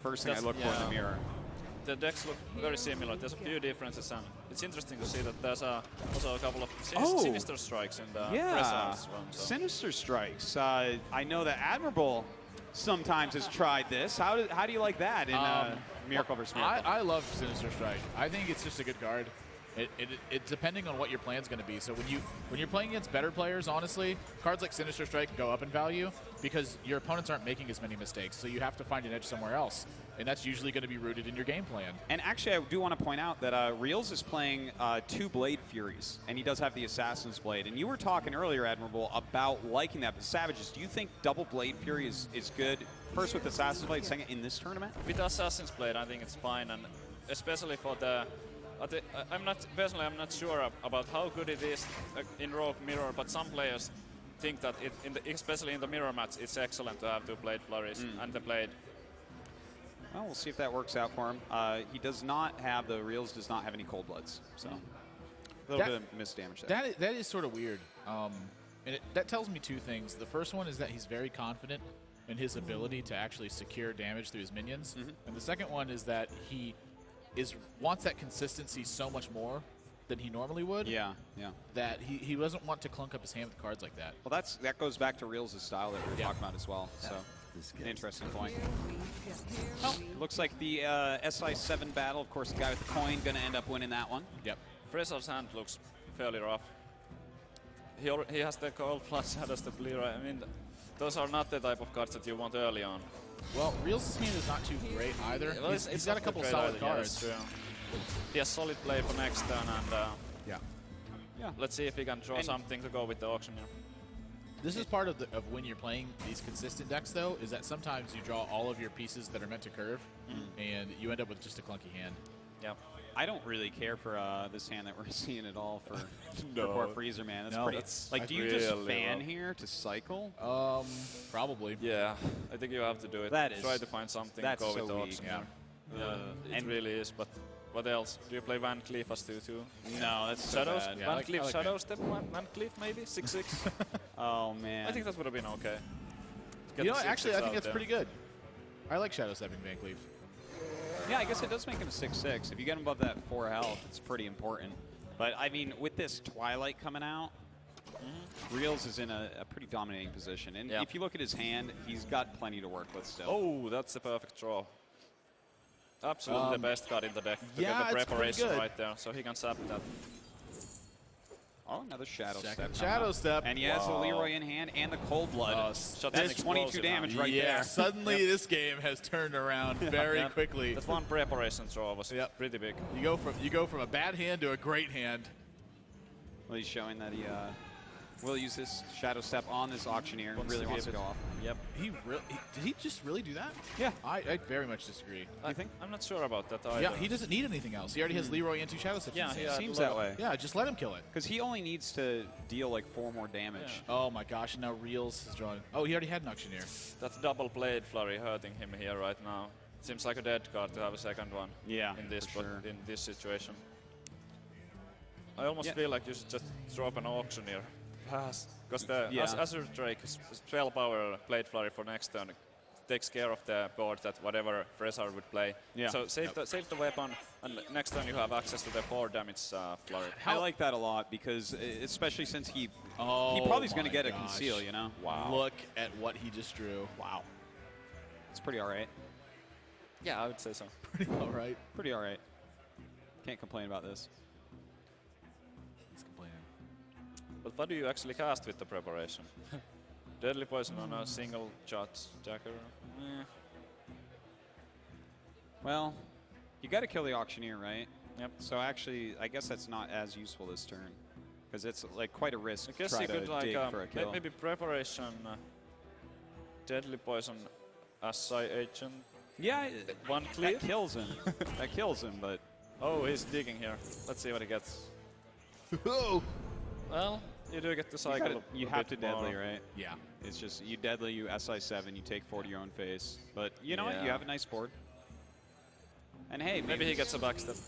First thing I look for in the mirror. The decks look very similar. There's a few differences, and it's interesting to see that there's also a couple of sinister strikes in the Frezzar's one. So. Sinister strikes. I know that Admirable sometimes has tried this. How do you like that in Miracle vs. Miracle? I love Sinister Strike. I think it's just a good card. It depending on what your plan's going to be. So when you're playing against better players, honestly, cards like Sinister Strike go up in value because your opponents aren't making as many mistakes. So you have to find an edge somewhere else, and that's usually going to be rooted in your game plan. And actually, I do want to point out that Realz is playing 2 Blade Furies, and he does have the Assassin's Blade. And you were talking earlier, Admirable, about liking that. But Savages, do you think double Blade Fury is good? First with Assassin's Blade, second in this tournament? With Assassin's Blade, I think it's fine, and especially for the. I'm not sure about how good it is in Rogue Mirror, but some players think that especially in the mirror match, it's excellent to have 2 Blade Flurries and the Blade. Well, we'll see if that works out for him. He does not have, the Realz does not have any Cold Bloods, so a little bit of misdamage there. That is sort of weird. And that tells me 2 things. The first one is that he's very confident in his ability to actually secure damage through his minions. And the second one is that he wants that consistency so much more than he normally would. Yeah. That he doesn't want to clunk up his hand with cards like that. Well, that goes back to Realz' style that we were talking about as well. So, an interesting point. Well, looks like the SI7 battle. Of course, the guy with the coin going to end up winning that one. Yep. Frezzar's hand looks fairly rough. He has the Cold Plus, has the Leroy. I mean, those are not the type of cards that you want early on. Well, Realz' hand is not too great either. Well, he's got a couple solid cards. Yeah, he has solid play for next turn, and Yeah. let's see if he can draw something to go with the Auctioneer. This is part of when you're playing these consistent decks, though, is that sometimes you draw all of your pieces that are meant to curve, and you end up with just a clunky hand. Yeah. I don't really care for this hand that we're seeing at all for No. poor Freezer, man. That's No, pretty. that's- Like, do you just fan here to cycle? Probably. Yeah, I think you have to do it. That is- Try to find something, that's go so with the weak. Auctioneer. Yeah. It really is, but what else? Do you play Van Cleef as 2/2? No, that's so Shadows? bad. Yeah, Van I Cleef like Shadow Step Van Cleef maybe? 6/6? Oh, man. I think that would have been okay. You know what? Actually, I think that's pretty good. I like Shadow Stepping Van Cleef. Yeah, I guess it does make him a 6/6. If you get him above that 4 health, it's pretty important. But, I mean, with this Twilight coming out, Realz is in a pretty dominating position. And if you look at his hand, he's got plenty to work with still. Oh, that's the perfect draw. Absolutely the best card in the deck to yeah, get the it's pretty preparation good. right there, so he can sap that. Oh, another Shadow Step. Shadow Step. And he has the Leroy in hand and the Cold Blood. Shut That's down 22 explosive damage now. right Yeah, there. suddenly this game has turned around very quickly. That one preparation draw was pretty big. You go from a bad hand to a great hand. Well, he's showing that he will use this Shadow Step on this Auctioneer. Really wants to go off. Yep. Did he just really do that? Yeah. I very much disagree. You think? I'm not sure about that either. Yeah, he doesn't need anything else. He already has Leroy and 2 Shadow Steps. Yeah, he he Seems that way. Yeah, just let him kill it. Because he only needs to deal like 4 more damage. Oh my gosh, and now Realz is drawing. Oh, he already had an Auctioneer. That double Blade Flurry hurting him here right now. Seems like a dead card to have a second one. Yeah, in this for sure. in this situation. I almost feel like you should just drop an Auctioneer. Pass. Because the Azure Drake is 12 power Blade Flurry for next turn. Takes care of the board that whatever Frezzar would play. Yeah. So save the weapon, and next turn you have access to the 4 damage Flurry. I like that a lot because, especially since he probably is going to get a conceal, you know? Wow. Look at what he just drew. Wow. It's pretty all right. Yeah, I would say so. Pretty all right. Pretty all right. Can't complain about this. He's complaining. But what do you actually cast with the preparation? Deadly Poison on a single shot Jacker? Well, you got to kill the Auctioneer, right? Yep. So actually, I guess that's not as useful this turn. Because it's like quite a risk I to guess try you to could like dig for a kill. maybe preparation, Deadly Poison, Assai Agent. Yeah, One that clear. kills him. That kills him, but... Oh, he's digging here. Let's see what he gets. Oh! Well, you do get to cycle. You have to deadly, more. right? Yeah. It's just, you deadly, you SI7, you take 4 to your own face. But you know what? You have a nice board. And hey, Maybe he gets a backstep.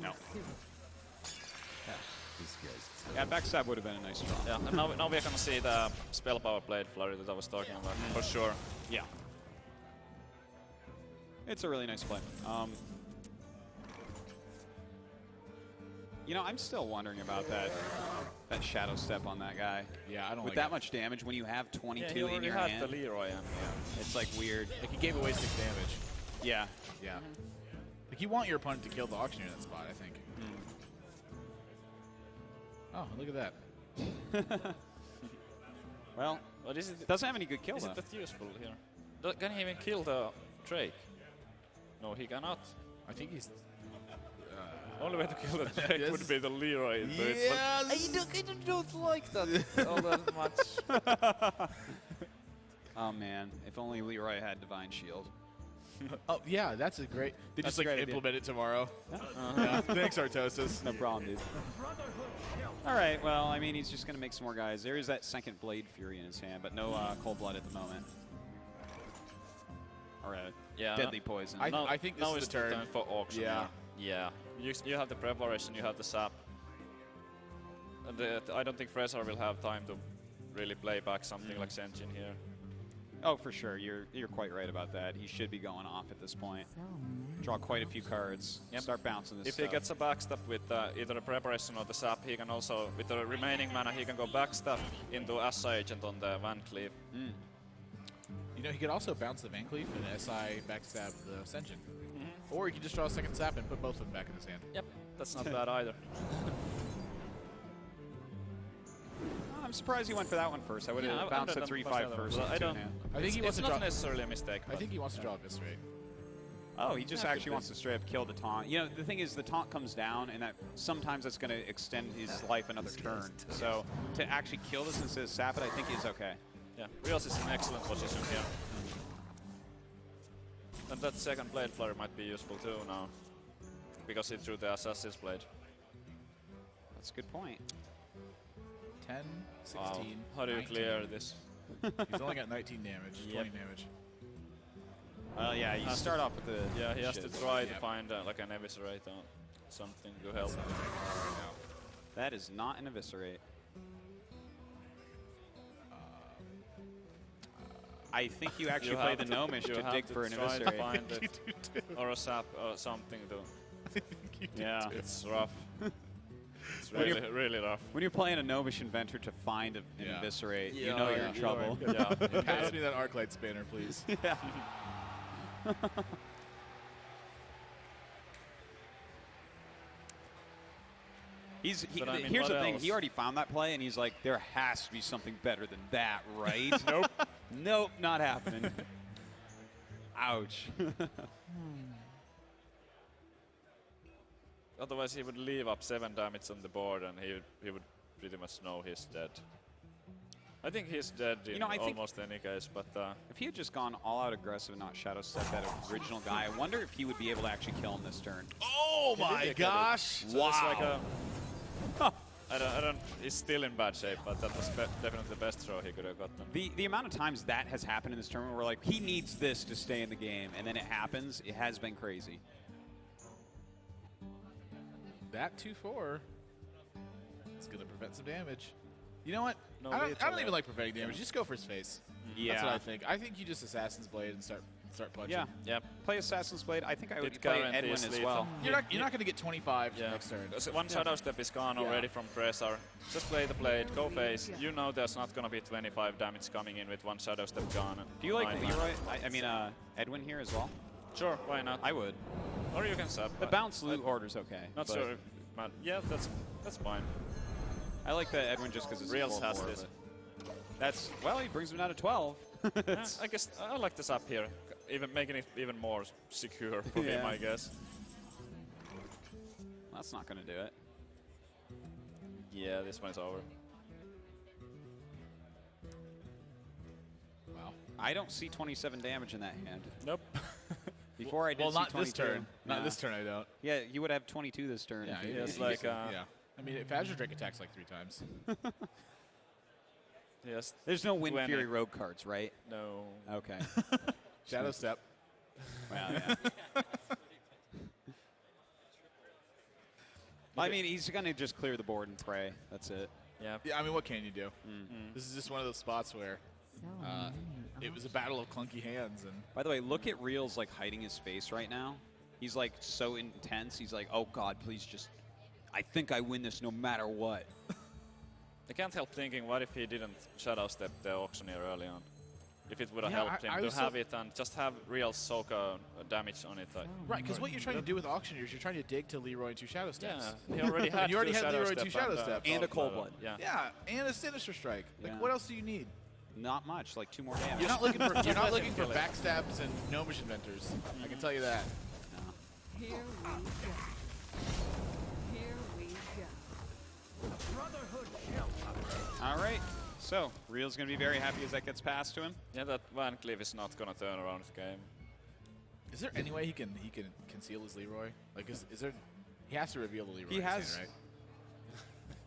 No. Yeah, backstab would have been a nice draw. Yeah, and now we're gonna see the Spell Power Blade Flurry that I was talking about, for sure. Yeah. It's a really nice play. You know, I'm still wondering about that shadow step on that guy. Yeah, I don't With like that much damage, when you have 22 in your had hand, the Leroy, and it's like weird. Like he gave away 6 damage. Yeah. Yeah. Like you want your opponent to kill the auctioneer in that spot, I think. Oh, look at that. Well, But is it doesn't have any good kills. is it that useful here? Can he even kill the Drake? No, he cannot. I think he's. Only way to kill the Drake Yes. would be the Leroy. Yes. I don't like that all that much. Oh man, if only Leroy had Divine Shield. Oh yeah, that's a great. They That's just a like great idea. implement it tomorrow. Yeah. Thanks, Artosis. No problem, dude. All right, well, I mean, he's just going to make some more guys. There is that second Blade Fury in his hand, but no Cold Blood at the moment. Or Deadly Poison. I think this now is is the turn. time for auction. Yeah. Yeah. You have the preparation, you have the sap. And I don't think Frezzar will have time to really play back something like Sentient here. Oh, for sure. You're quite right about that. He should be going off at this point. Draw quite a few cards. Yep. Start bouncing this If stuff. he gets a backstep with either a preparation or the sap, he can also, with the remaining mana, he can go backstep into SI Agent on the Van Cleave. You know, he could also bounce the Van Cleef and SI backstab the Ascension. Or he could just draw a second sap and put both of them back in his hand. Yep, that's not bad either. I'm surprised he went for that one first. I would have bounced the 3/5 first. I don't. I think he wants It's to not draw. necessarily a mistake. I think he wants to draw Eviscerate. Oh, he just Yeah, actually could wants to straight up kill the taunt. You know, the thing is, the taunt comes down, and that sometimes that's going to extend his life another turn. So to actually kill this instead of sap it, I think is okay. Yeah, Realz is in excellent position here. And that second Blade Flurry might be useful too now, because he drew the Assassin's Blade. That's a good point. 10, 16. How do you 19. clear this? He's only got 19 damage, 20 damage. Well, yeah, you start off with the Yeah, he has to shit. try to find like an Eviscerate or something to help. That is not an Eviscerate. I think you actually You play have the Gnomish you to have dig to for an try to Eviscerate. find it, or a sap or something to. Yeah. It's rough. It's When really, you're- really rough. When you're playing a Gnomish Inventor to find an Yeah. Eviscerate, you Yeah, know you're yeah, in trouble. Yeah. Pass me that Arclight Spanner, please. Yeah. But I mean, here's what the thing. else? He already found that play, and he's like, there has to be something better than that, right? Nope. Nope, not happening. Ouch. Otherwise, he would leave up 7 damage on the board, and he would pretty much know he's dead. I think he's dead in I think- almost any case, but If he had just gone all out aggressive and not Shadow Step that original guy, I wonder if he would be able to actually kill him this turn. Oh my gosh! so it's like a. I don't. He's still in bad shape, but that was definitely the best throw he could have gotten. The amount of times that has happened in this tournament, we're like, he needs this to stay in the game, and then it happens. It has been crazy. That 2/4 is going to prevent some damage. You know what? No, I it's don't all even right. like preventing damage. Just go for his face. Yeah. That's what I think. I think you just Assassin's Blade and start punching. Yeah. Yep. Play Assassin's Blade. I think I would It play guarantees Edwin as lethal. well. You're not going to get 25 Yeah. next turn. So one Shadow Step is gone already from Frezzar. Just play the Blade, go face. You know there's not gonna be 25 damage coming in with one Shadow Step gone. Do you like Nine mana. Leroy? Edwin here as well? Sure, why not? I would. Or you can sub. The bounce loot order's okay. Not but sure. Man, yeah, that's fine. I like the Edwin just because it's Realz a has 4/4, this. but That's well, he brings him down to 12. Yeah, I guess I like this up here, even making it even more secure for him, Yeah. I guess. That's not going to do it. Yeah, this one's over. Wow. I don't see 27 damage in that hand. Nope. Before I did Well, see not 22. this turn. Not Yeah. this turn, I don't. Yeah, you would have 22 this turn. Yeah, if you Yes, did. like yeah. I mean, if Azure Drake attacks like 3 times. Yes. There's no Wind 20. Fury Rogue cards, right? No. Okay. Shadow Step. Well, yeah. I mean, he's going to just clear the board and pray. That's it. Yeah. Yeah, I mean, what can you do? This is just one of those spots where it was a battle of clunky hands. And by the way, look at Realz like hiding his face right now. He's like so intense. He's like, oh God, please just. I think I win this no matter what. I can't help thinking, what if he didn't Shadow Step the Auctioneer early on? If it would have helped him to have it and just have real soak damage on it. Like. Right, because what you're trying to do with Auctioneers, you're trying to dig to Leroy 2 Shadow Steps. Yeah, he already had, you already had Leroy 2 Shadow Steps. And a Cold Blood. Yeah, and a Sinister Strike. Like, what else do you need? Not much, like 2 more damage. You're not looking for backstabs and gnomish inventors. I can tell you that. Here we go. Here we go. Brotherhood shelter. All right. So, Real's going to be very happy as that gets passed to him. Yeah, that Van Cleef is not going to turn around the game. Is there any way he can conceal his Leroy? Like, is there? He has to reveal the Leroy. He has. Right?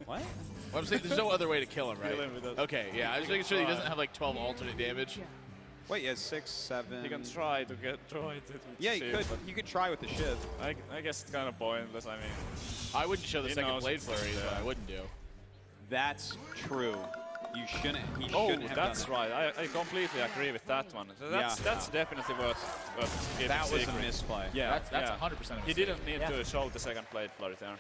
What? Well, I'm saying there's no other way to kill him, right? Okay, yeah. I was making sure he doesn't have like 12 alternate damage. Wait, he has 6, 7. He can try to get droid. Yeah, he could. He could try with the Shiv. I guess it's kind of pointless. I mean, I wouldn't show the second Blade Flurry, but I wouldn't do. That's true. You shouldn't. He shouldn't have that's done right. I completely agree with that one. So that's definitely worth keeping that was secret. a misplay. Yeah, that's 100% a mistake. He didn't need to show the second Blade Flurry there.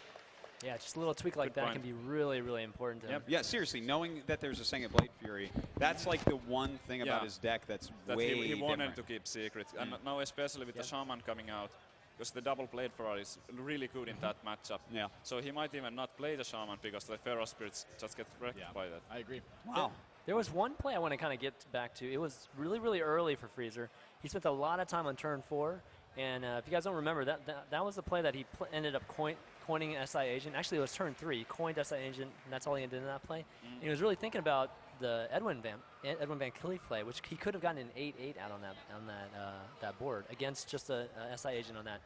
Yeah, just a little tweak like that can be really, really important to him. Yeah, seriously, knowing that there's a second Blade Fury, that's like the one thing about his deck that's way he wanted different. to keep secret. And now especially with the Shaman coming out, because the double Blade Flurry is really good in that matchup. Yeah. So he might even not play the Shaman because the Feral Spirits just get wrecked by that. I agree. Wow. There was one play I want to kind of get back to. It was really, really early for Frezzar. He spent a lot of time on turn 4. And if you guys don't remember, that was the play that he ended up coining SI Agent. Actually, it was turn 3. He coined SI Agent, and that's all he did in that play. And he was really thinking about the Edwin Van Cleef play, which he could have gotten an 8/8 out on that board against just a SI Agent on that.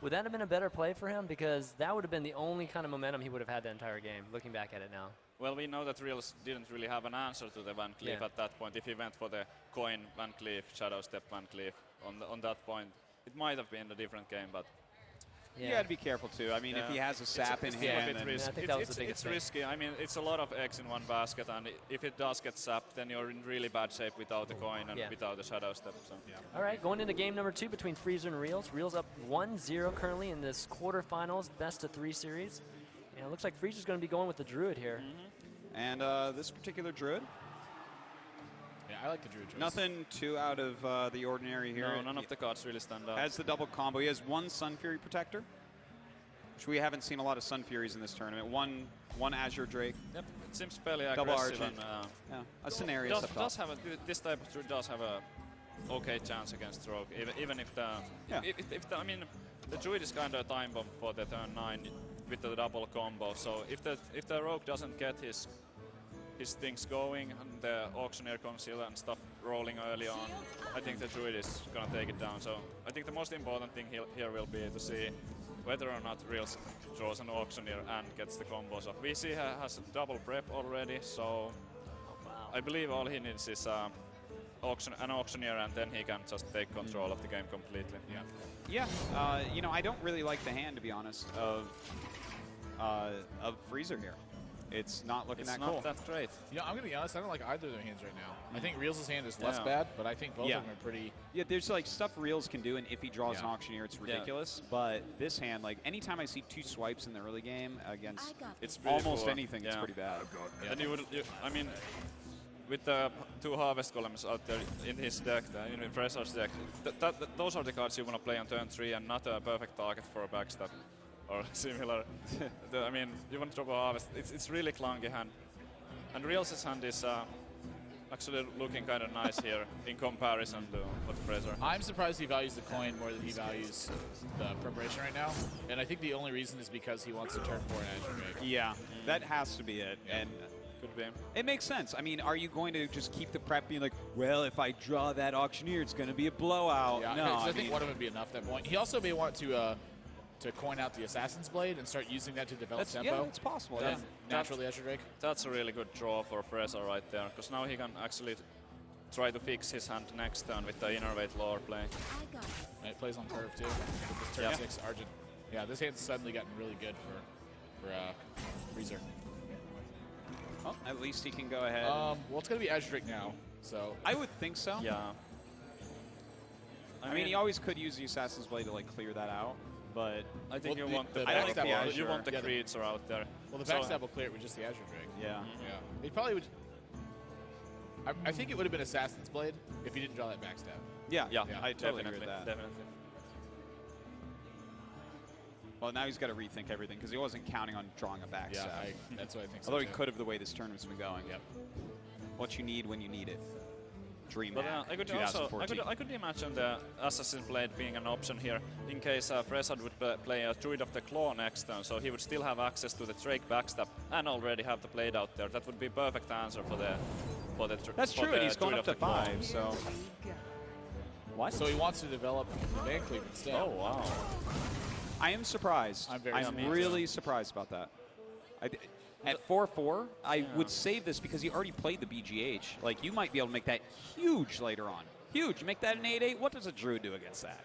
Would that have been a better play for him? Because that would have been the only kind of momentum he would have had the entire game, looking back at it now. Well, we know that Realz didn't really have an answer to the Van Cleef at that point. If he went for the coin Van Cleef, Shadow Step Van Cleef on that point, it might have been a different game, but you got to be careful too. I mean, if he has a sap in hand, it's risky. I mean, it's a lot of eggs in one basket, and if it does get sapped, then you're in really bad shape without the coin and without the Shadow Step. So. All right, going into game number 2 between Frezzar and Realz. Realz up 1-0 currently in this quarterfinals best-of-3 series. And it looks like Frezzar's going to be going with the Druid here. And this particular Druid. Yeah, I like the Druid choice. Nothing too out of the ordinary here. No, none of the cards really stand out. Has the double combo. He has 1 Sun Fury Protector, which we haven't seen a lot of Sun Furies in this tournament. One Azure Drake. Yep, it seems fairly double aggressive. Argent. And, A Scenarius up top. This type of Druid does have a okay chance against Rogue, even if the I mean the Druid is kind of a time bomb for the turn 9 with the double combo. So if the Rogue doesn't get his things going and the Auctioneer Conceal and stuff rolling early on, I think the Druid is gonna take it down. So I think the most important thing here will be to see whether or not Realz draws an Auctioneer and gets the combos off. VC has a double prep already, so I believe all he needs is an Auctioneer, and then he can just take control of the game completely. Yeah, you know, I don't really like the hand, to be honest, of Frezzar here. It's not looking that cool. It's not that great. You know, I'm going to be honest, I don't like either of their hands right now. I think Realz' hand is less bad, but I think both of them are pretty... Yeah, there's like stuff Realz can do, and if he draws an Auctioneer, it's ridiculous. But this hand, like, anytime I see 2 swipes in the early game against it's really almost poor. anything, it's pretty bad. And I mean, with the 2 Harvest Columns out there in his deck, in Frezzar's deck, those are the cards you want to play on turn 3 and not a perfect target for a backstab or similar. I mean, you want to drop a Harvest. It's really clunky hand. And Realz' hand is actually looking kind of nice here in comparison to what Frezzar. I'm surprised he values the coin more than he values the preparation right now. And I think the only reason is because he wants to turn 4 an Azure Drake. Yeah, that has to be it. And could be. It makes sense. I mean, are you going to just keep the prep being like, well, if I draw that Auctioneer, it's going to be a blowout? Yeah, no, I think one of them would be enough at that point. He also may want to coin out the Assassin's Blade and start using that to develop tempo. Yeah, it's possible. Naturally, Azure Drake. That's a really good draw for Frezzar right there, because now he can actually try to fix his hand next turn with the Innervate Lore play. And it plays on curve too. With this turn 6 Argent. Yeah, this hand's suddenly gotten really good for Frezzar. Well, at least he can go ahead. Well, it's going to be Azure Drake now. So I would think so. Yeah. I mean, he always could use the Assassin's Blade to like clear that out, but I think Well, you want the the I like the backstab. You Azure. want the Yeah, the- creature out there. well, the So- backstab will clear it with just the Azure Drake. yeah. Yeah, he probably would. I think it would have been Assassin's Blade if he didn't draw that backstab. Yeah, Yeah, I totally agree definitely, with that. definitely. Well, now he's got to rethink everything because he wasn't counting on drawing a backstab. That's what I think. So Although he too. could have the way this tournament's been going. Yep. What you need when you need it. DreamHack, But I could also 2014. I could imagine the Assassin's Blade being an option here in case Frezzar would play a Druid of the Claw next turn, so he would still have access to the Drake backstab and already have the blade out there. That would be perfect answer for the That's for true, the and he's going Druid up of to the Claw. 5, so... We go. What? So he wants to develop Van Cleave instead. Oh wow! I am surprised. I'm very I'm surprised. really surprised about that. At 4-4, I would save this because he already played the BGH. Like, you might be able to make that huge later on. Huge. You make that an 8-8. What does a Druid do against that?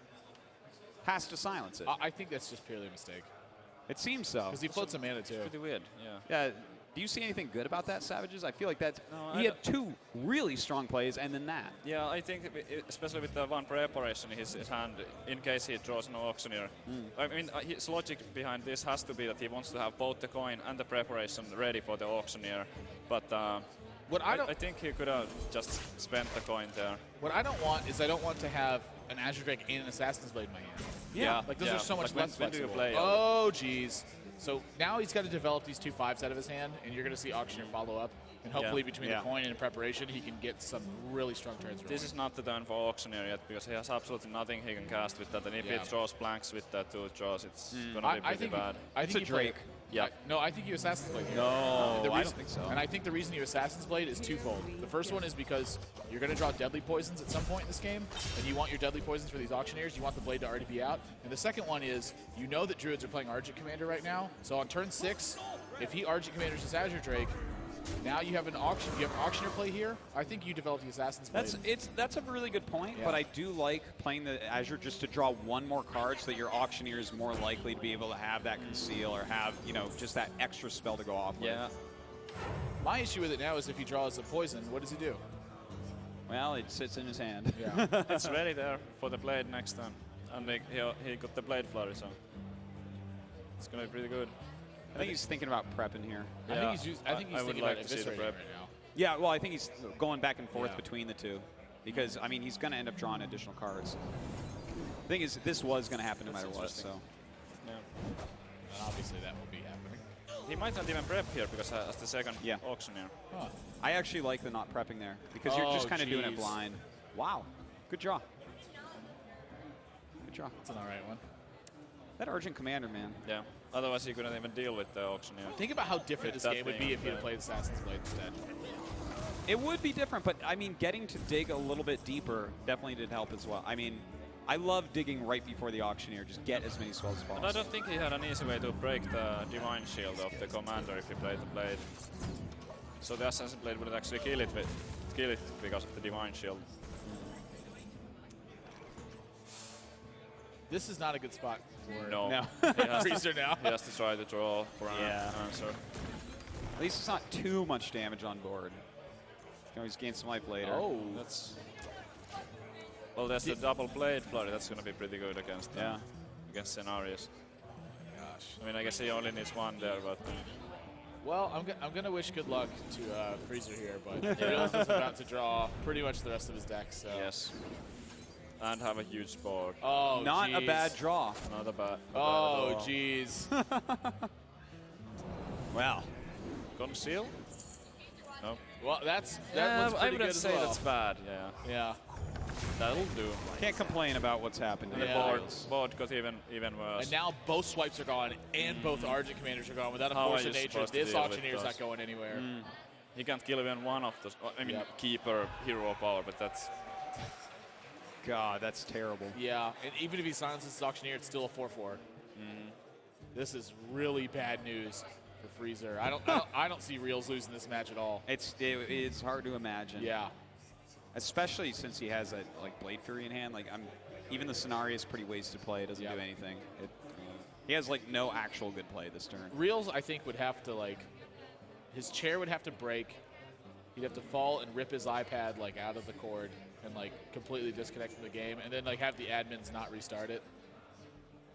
Has to silence it. I think that's just purely a mistake It seems so. because he floats a mana too. Pretty weird. Yeah. Yeah. Do you see anything good about that, Savages? I feel like that's... No, he I had 2 really strong plays and then that. Yeah, I think especially with the one preparation in his hand, in case he draws an auctioneer. I mean, his logic behind this has to be that he wants to have both the coin and the preparation ready for the auctioneer. But What I think he could have just spent the coin there. What I don't want is I don't want to have an Azure Drake and an Assassin's Blade in my hand. Yeah, Like those are so much Like less when do you flexible. play? Oh, jeez. So now he's got to develop these 2 5s out of his hand, and you're going to see Auctioneer follow up. And hopefully between Yeah. the coin and preparation, he can get some really strong turns. This is not the turn for auctioneer yet because he has absolutely nothing he can cast with that. And if Yeah. he draws blanks with that 2 draws, it's gonna be I pretty think bad. I It's think a you play- Drake. Yeah. No, I think you Assassin's Blade here. No, The I reason- don't think so. And I think the reason you Assassin's Blade is twofold. The first one is because you're going to draw deadly poisons at some point in this game, and you want your deadly poisons for these auctioneers. You want the blade to already be out. And the second one is you know that Druids are playing Argent Commander right now. So on turn 6, if he Argent Commanders his Azure Drake, now you have an auction. You have an auctioneer play here. I think you develop the Assassin's Blade. That's a really good point, Yeah. but I do like playing the Azure just to draw one more card so that your auctioneer is more likely to be able to have that conceal or have, you know, just that extra spell to go off Yeah. with. My issue with it now is if he draws a poison, what does he do? Well, it sits in his hand. Yeah. It's ready there for the blade next turn. And he got the blade flurry, so it's gonna be pretty good. I think he's thinking about prepping here. I think he's I thinking would about like to see the eviscerating prep. right now. Yeah, well, I think he's going back and forth Yeah. between the two because, I mean, he's going to end up drawing additional cards. The thing is, this was going to happen no That's matter what, interesting. so. Yeah. And obviously that will be happening. He might not even prep here because as the second Yeah. auctioneer. Huh. I actually like the not prepping there because you're just Oh, kind of doing it geez. blind. Wow. Good draw. Good draw. That's an all right one. That Argent Commander, man. Yeah. Otherwise he couldn't even deal with the auctioneer. Think about how different With this that game would being be if he had said. played Assassin's Blade instead. It would be different, but I mean, getting to dig a little bit deeper definitely did help as well. I mean, I love digging right before the auctioneer. Just get as many spells as But I possible. don't think he had an easy way to break the Divine Shield of the commander if he played the blade. So the Assassin's Blade would actually kill it because of the Divine Shield. This is not a good spot for No. No. He has to- Freezer now. He has to try to draw for an Yeah. answer. At least it's not too much damage on board. You can always gain some life later. Oh, That's well, there's the double blade flurry. That's going to be pretty good against against scenarios. gosh. I mean, I guess he only needs one there, but Well, I'm gonna wish good luck to Freezer here, but Realz is about to draw pretty much the rest of his deck. So yes, and have a huge board. Oh, Not a geez. bad draw. Not a bad. Oh, jeez. Wow. Conceal? No. Well, that Yeah, one's I pretty wouldn't good as say well. that's bad. Yeah, Yeah. that'll do. Can't complain about what's happened. And in the the board, finals. board got even worse. And now both swipes are gone, and both Argent Commanders are gone. Without a How force are of you nature, supposed to this deal with auctioneer's those? not going anywhere. He can't kill even one of those. I mean, Yep. keeper, hero power, but that's God, that's terrible. Yeah, and even if he silences his auctioneer, it's still a 4/4. This is really bad news for Freezer. I don't see Realz losing this match at all. It's hard to imagine. Yeah. Especially since he has a Blade Fury in hand. Even the scenario is pretty wasted play. It doesn't Yep. do anything. He has no actual good play this turn. Realz, I think, would have to his chair would have to break. he'd have to fall and rip his iPad like out of the cord and like completely disconnect from the game, and then like have the admins not restart it.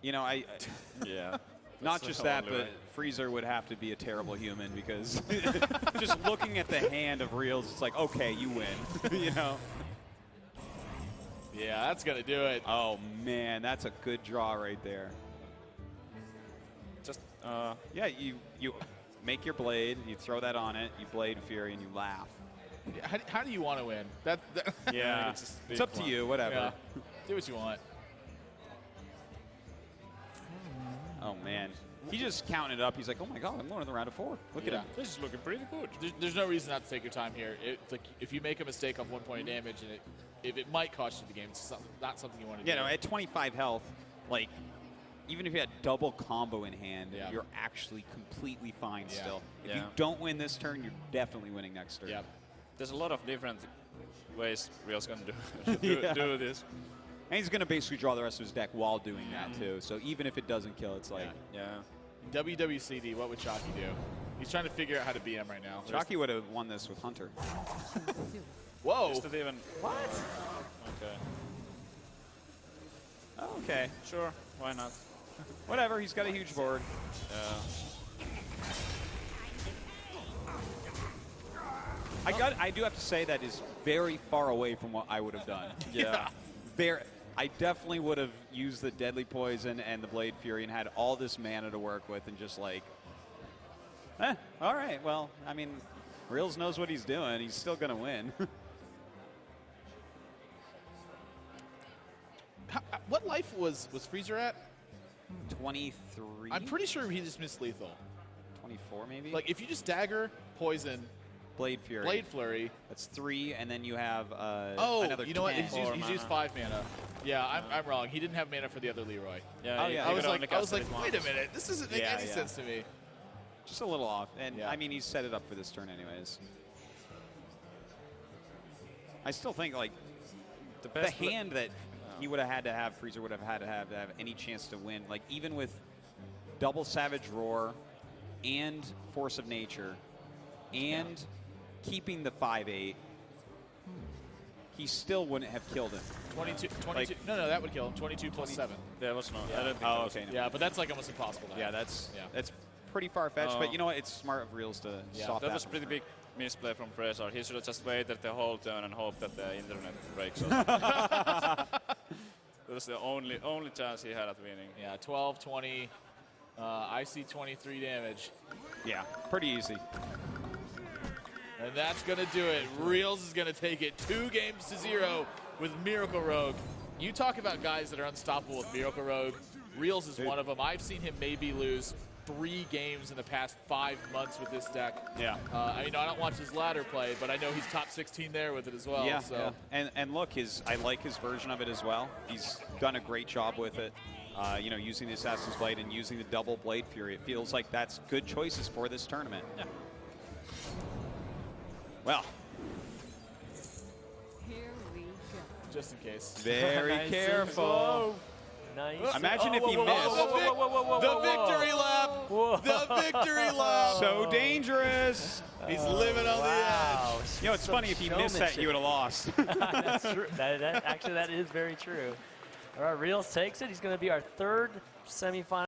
You know, Yeah. not That's just the that, only but way. Frezzar would have to be a terrible human because just looking at the hand of Realz, it's like, okay, you win. You know? Yeah, that's gonna do it. Oh man, that's a good draw right there. Just Yeah, you make your blade, you throw that on it, you blade Fury, and you laugh. How do you want to win? That Yeah, it's up to you, whatever. yeah. Do what you want. Oh man, he just counted it up. He's like, oh my god, I'm going to the round of 4. Look at Yeah. him. this is looking pretty good. There's no reason not to take your time here. It's like if you make a mistake off 1 point of damage, and if it might cost you the game, it's not something you want to You do. know, at 25 health, like, even if you had double combo in hand, Yeah. you're actually completely fine Yeah. still. If Yeah. you don't win this turn, you're definitely winning next turn. Yep. There's a lot of different ways Realz can do Yeah. do this. And he's going to basically draw the rest of his deck while doing that, too. So even if it doesn't kill, it's like, Yeah. WWCD, what would Chalky do? He's trying to figure out how to beat him right now. Chalky would have won this with Hunter. Whoa! Is that even? What? Okay. Oh, okay. Sure. Why not? Whatever, he's got a huge board. I do have to say that is very far away from what I would have done. Yeah. I definitely would have used the Deadly Poison and the Blade Fury and had all this mana to work with and just like, all right, well, I mean, Realz knows what he's doing. He's still going to win. What life was Frezzar at? 23? I'm pretty sure he just missed lethal. 24 maybe? Like if you just dagger, poison, Blade Fury. Blade Flurry. That's 3, and then you have Oh, another you know what? 10. He's used 5 mana. Yeah, I'm wrong. He didn't have mana for the other Leroy. Yeah. Oh, yeah. I He was could only like, cast it once. wait a minute. This doesn't make Yeah, any yeah. sense to me. Just a little off. And, Yeah. I mean, he's set it up for this turn anyways. I still think, like, The the best hand that he would have had to have, Frezzar would have had to have any chance to win. Like, even with double Savage Roar and Force of Nature and keeping the 5/8, he still wouldn't have killed him. 22. Like- No, that would kill him. 22 plus 7. There was no. Yeah. I don't think Oh, there was. okay. No. Yeah, but that's like almost impossible. To Yeah, have. that's pretty far-fetched. Oh. But you know what? It's smart of Realz to stop That was from pretty big misplay from Frezzar. He should have just waited the whole turn and hoped that the internet breaks. That was the only chance he had at winning. Yeah, 12, 20. I see 23 damage. Yeah, pretty easy. And that's going to do it. Realz is going to take it 2-0 with Miracle Rogue. You talk about guys that are unstoppable with Miracle Rogue. Realz is one of them. I've seen him maybe lose 3 games in the past 5 months with this deck. Yeah. I don't watch his ladder play, but I know he's top 16 there with it as well. Yeah, so. yeah. And look, I like his version of it as well. He's done a great job with it. You know, using the Assassin's Blade and using the double Blade Fury. It feels like that's good choices for this tournament. Yeah. Well, Here we go. Just in case. very Nice and careful. slow. Nice. Imagine if he whoa, missed. whoa, whoa, whoa, whoa, whoa, The whoa, whoa. victory lap! Whoa. The victory lap! So dangerous. He's living on Wow. You know, it's funny, if he missed that, you would have lost. That's true. Actually, that is very true. All right, Realz takes it. He's going to be our 3rd semifinal.